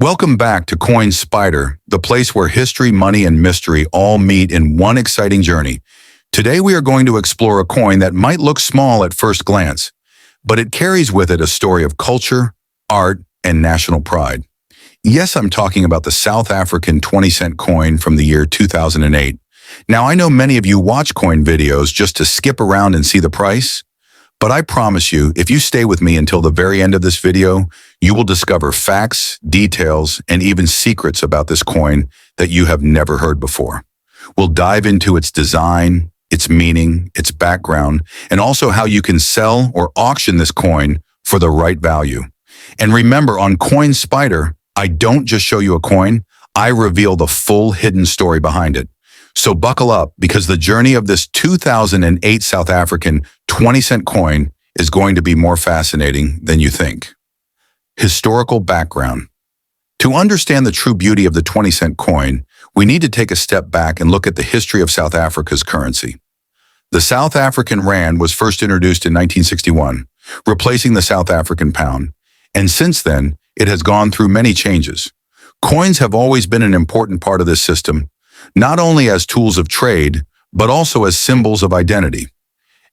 Welcome back to Coin Spyder, the place where history, money, and mystery all meet in one exciting journey. Today we are going to explore a coin that might look small at first glance, but it carries with it a story of culture, art, and national pride. Yes, I'm talking about the South African 20-cent coin from the year 2008. Now, I know many of you watch coin videos just to skip around and see the price, but I promise you, if you stay with me until the very end of this video, you will discover facts, details, and even secrets about this coin that you have never heard before. We'll dive into its design, its meaning, its background, and also how you can sell or auction this coin for the right value. And remember, on Coin Spyder, I don't just show you a coin, I reveal the full hidden story behind it. So buckle up, because the journey of this 2008 South African 20-cent coin is going to be more fascinating than you think. Historical background. To understand the true beauty of the 20-cent coin, we need to take a step back and look at the history of South Africa's currency. The South African rand was first introduced in 1961, replacing the South African pound, and since then, it has gone through many changes. Coins have always been an important part of this system, not only as tools of trade, but also as symbols of identity.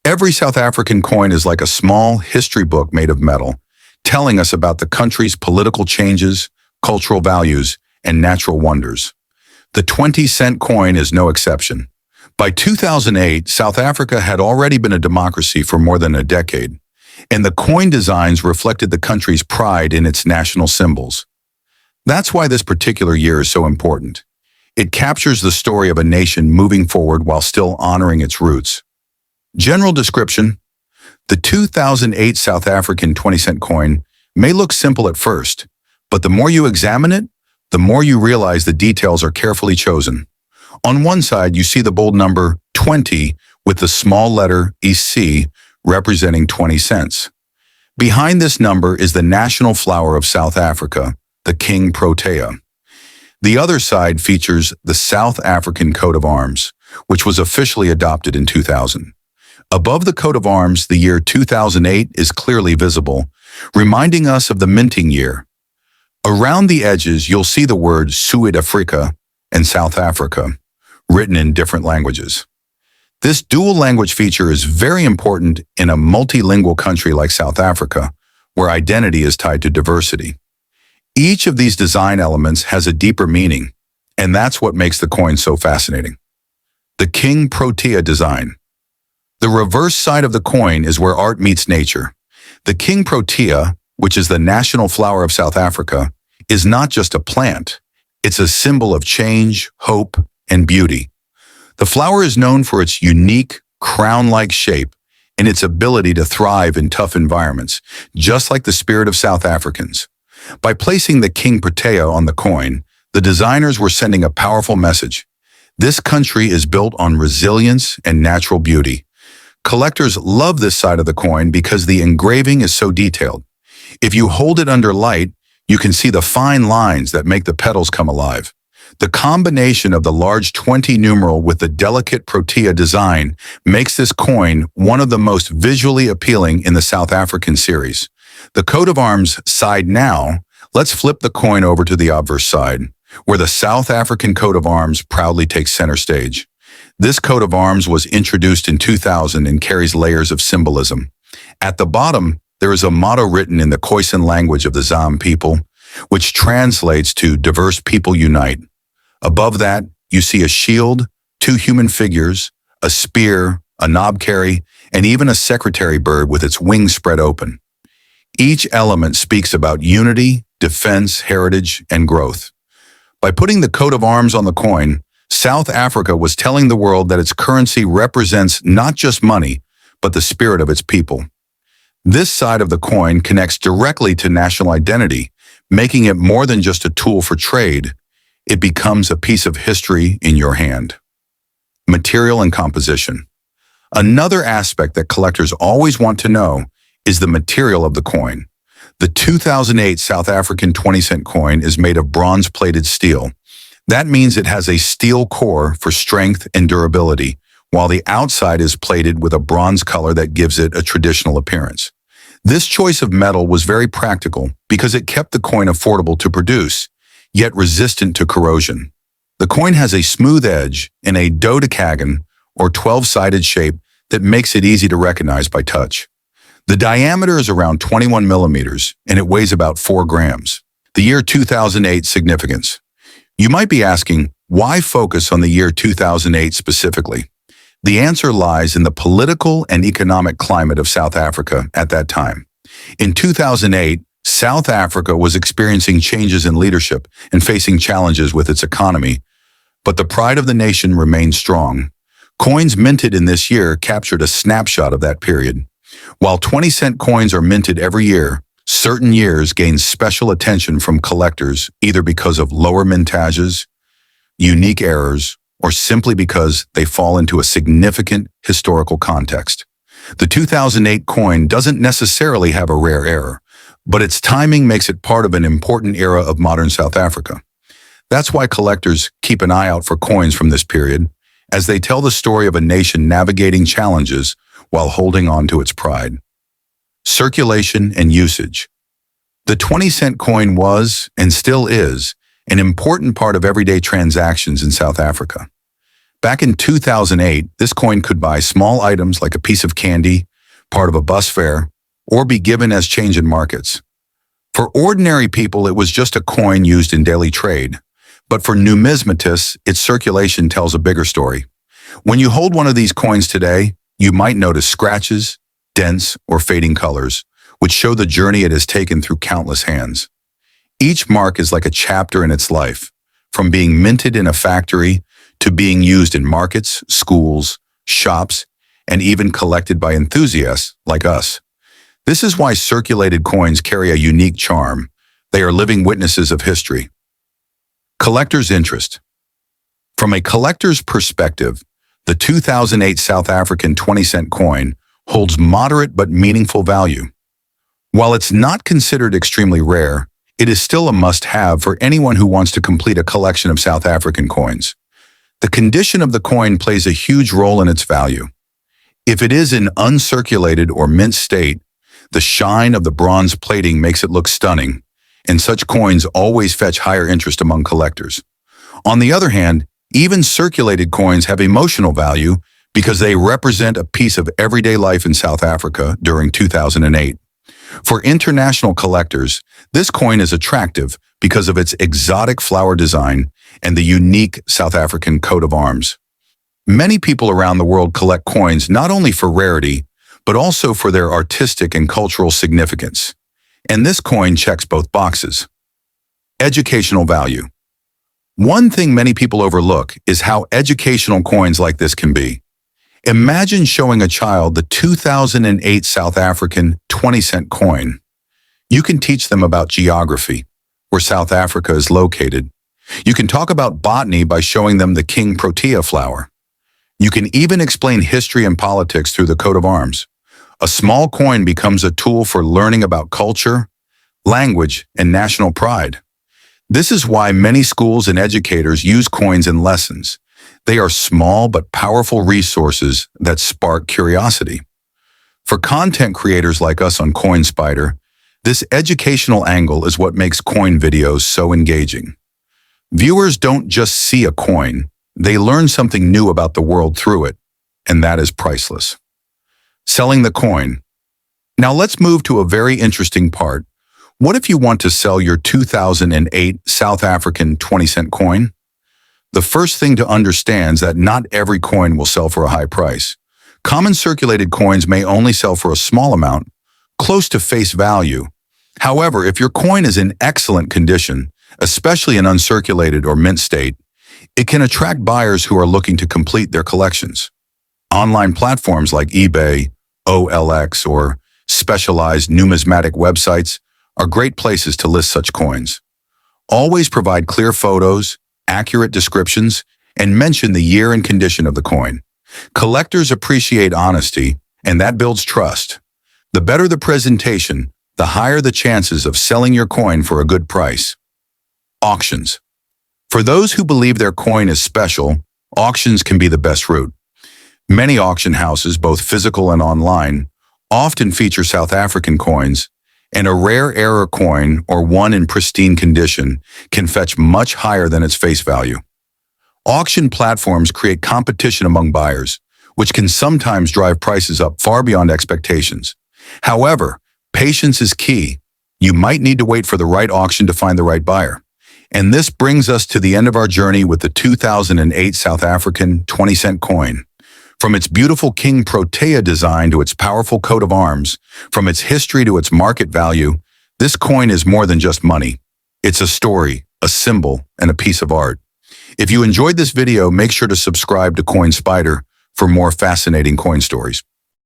Every South African coin is like a small history book made of metal, telling us about the country's political changes, cultural values, and natural wonders. The 20-cent coin is no exception. By 2008, South Africa had already been a democracy for more than a decade, and the coin designs reflected the country's pride in its national symbols. That's why this particular year is so important. It captures the story of a nation moving forward while still honoring its roots. General description: the 2008 South African 20-cent coin may look simple at first, but the more you examine it, the more you realize the details are carefully chosen. On one side, you see the bold number 20 with the small letter EC representing 20 cents. Behind this number is the national flower of South Africa, the King Protea. The other side features the South African coat of arms, which was officially adopted in 2000. Above the coat of arms, the year 2008 is clearly visible, reminding us of the minting year. Around the edges, you'll see the words Suid-Afrika and South Africa, written in different languages. This dual language feature is very important in a multilingual country like South Africa, where identity is tied to diversity. Each of these design elements has a deeper meaning, and that's what makes the coin so fascinating. The King Protea design. The reverse side of the coin is where art meets nature. The King Protea, which is the national flower of South Africa, is not just a plant. It's a symbol of change, hope, and beauty. The flower is known for its unique, crown-like shape and its ability to thrive in tough environments, just like the spirit of South Africans. By placing the King Protea on the coin, the designers were sending a powerful message. This country is built on resilience and natural beauty. Collectors love this side of the coin because the engraving is so detailed. If you hold it under light, you can see the fine lines that make the petals come alive. The combination of the large 20 numeral with the delicate Protea design makes this coin one of the most visually appealing in the South African series. The coat of arms side now, let's flip the coin over to the obverse side, where the South African coat of arms proudly takes center stage. This coat of arms was introduced in 2000 and carries layers of symbolism. At the bottom, there is a motto written in the Khoisan language of the Zam people, which translates to "Diverse People Unite." Above that, you see a shield, two human figures, a spear, a knobkerrie, and even a secretary bird with its wings spread open. Each element speaks about unity, defense, heritage, and growth. By putting the coat of arms on the coin, South Africa was telling the world that its currency represents not just money, but the spirit of its people. This side of the coin connects directly to national identity, making it more than just a tool for trade. It becomes a piece of history in your hand. Material and composition. Another aspect that collectors always want to know is the material of the coin. The 2008 South African 20-cent coin is made of bronze-plated steel. That means it has a steel core for strength and durability, while the outside is plated with a bronze color that gives it a traditional appearance. This choice of metal was very practical because it kept the coin affordable to produce, yet resistant to corrosion. The coin has a smooth edge in a dodecagon or 12-sided shape that makes it easy to recognize by touch. The diameter is around 21 millimeters and it weighs about 4 grams. The year 2008 significance. You might be asking, why focus on the year 2008 specifically? The answer lies in the political and economic climate of South Africa at that time. In 2008, South Africa was experiencing changes in leadership and facing challenges with its economy, but the pride of the nation remained strong. Coins minted in this year captured a snapshot of that period. While 20-cent coins are minted every year, certain years gain special attention from collectors either because of lower mintages, unique errors, or simply because they fall into a significant historical context. The 2008 coin doesn't necessarily have a rare error, but its timing makes it part of an important era of modern South Africa. That's why collectors keep an eye out for coins from this period, as they tell the story of a nation navigating challenges while holding on to its pride. Circulation and usage. The 20-cent coin was, and still is, an important part of everyday transactions in South Africa. Back in 2008, this coin could buy small items like a piece of candy, part of a bus fare, or be given as change in markets. For ordinary people, it was just a coin used in daily trade. But for numismatists, its circulation tells a bigger story. When you hold one of these coins today, you might notice scratches, dents, or fading colors, which show the journey it has taken through countless hands. Each mark is like a chapter in its life, from being minted in a factory to being used in markets, schools, shops, and even collected by enthusiasts like us. This is why circulated coins carry a unique charm. They are living witnesses of history. Collector's interest. From a collector's perspective, the 2008 South African 20-cent coin holds moderate but meaningful value. While it's not considered extremely rare, it is still a must-have for anyone who wants to complete a collection of South African coins. The condition of the coin plays a huge role in its value. If it is in uncirculated or mint state, the shine of the bronze plating makes it look stunning, and such coins always fetch higher interest among collectors. On the other hand, even circulated coins have emotional value because they represent a piece of everyday life in South Africa during 2008. For international collectors, this coin is attractive because of its exotic flower design and the unique South African coat of arms. Many people around the world collect coins not only for rarity, but also for their artistic and cultural significance. And this coin checks both boxes. Educational value. One thing many people overlook is how educational coins like this can be. Imagine showing a child the 2008 South African 20-cent coin. You can teach them about geography, where South Africa is located. You can talk about botany by showing them the King Protea flower. You can even explain history and politics through the coat of arms. A small coin becomes a tool for learning about culture, language, and national pride. This is why many schools and educators use coins in lessons. They are small but powerful resources that spark curiosity. For content creators like us on Coin Spyder, this educational angle is what makes coin videos so engaging. Viewers don't just see a coin, they learn something new about the world through it, and that is priceless. Selling the coin. Now let's move to a very interesting part. What if you want to sell your 2008 South African 20-cent coin? The first thing to understand is that not every coin will sell for a high price. Common circulated coins may only sell for a small amount, close to face value. However, if your coin is in excellent condition, especially in uncirculated or mint state, it can attract buyers who are looking to complete their collections. Online platforms like eBay, OLX, or specialized numismatic websites are great places to list such coins. Always provide clear photos, accurate descriptions, and mention the year and condition of the coin. Collectors appreciate honesty, and that builds trust. The better the presentation, the higher the chances of selling your coin for a good price. Auctions. For those who believe their coin is special, auctions can be the best route. Many auction houses, both physical and online, often feature South African coins, And a rare error coin, or one in pristine condition, can fetch much higher than its face value. Auction platforms create competition among buyers, which can sometimes drive prices up far beyond expectations. However, patience is key. You might need to wait for the right auction to find the right buyer. And this brings us to the end of our journey with the 2008 South African 20-cent coin. From its beautiful King Protea design to its powerful coat of arms, from its history to its market value, this coin is more than just money. It's a story, a symbol, and a piece of art. If you enjoyed this video, make sure to subscribe to Coin Spyder for more fascinating coin stories.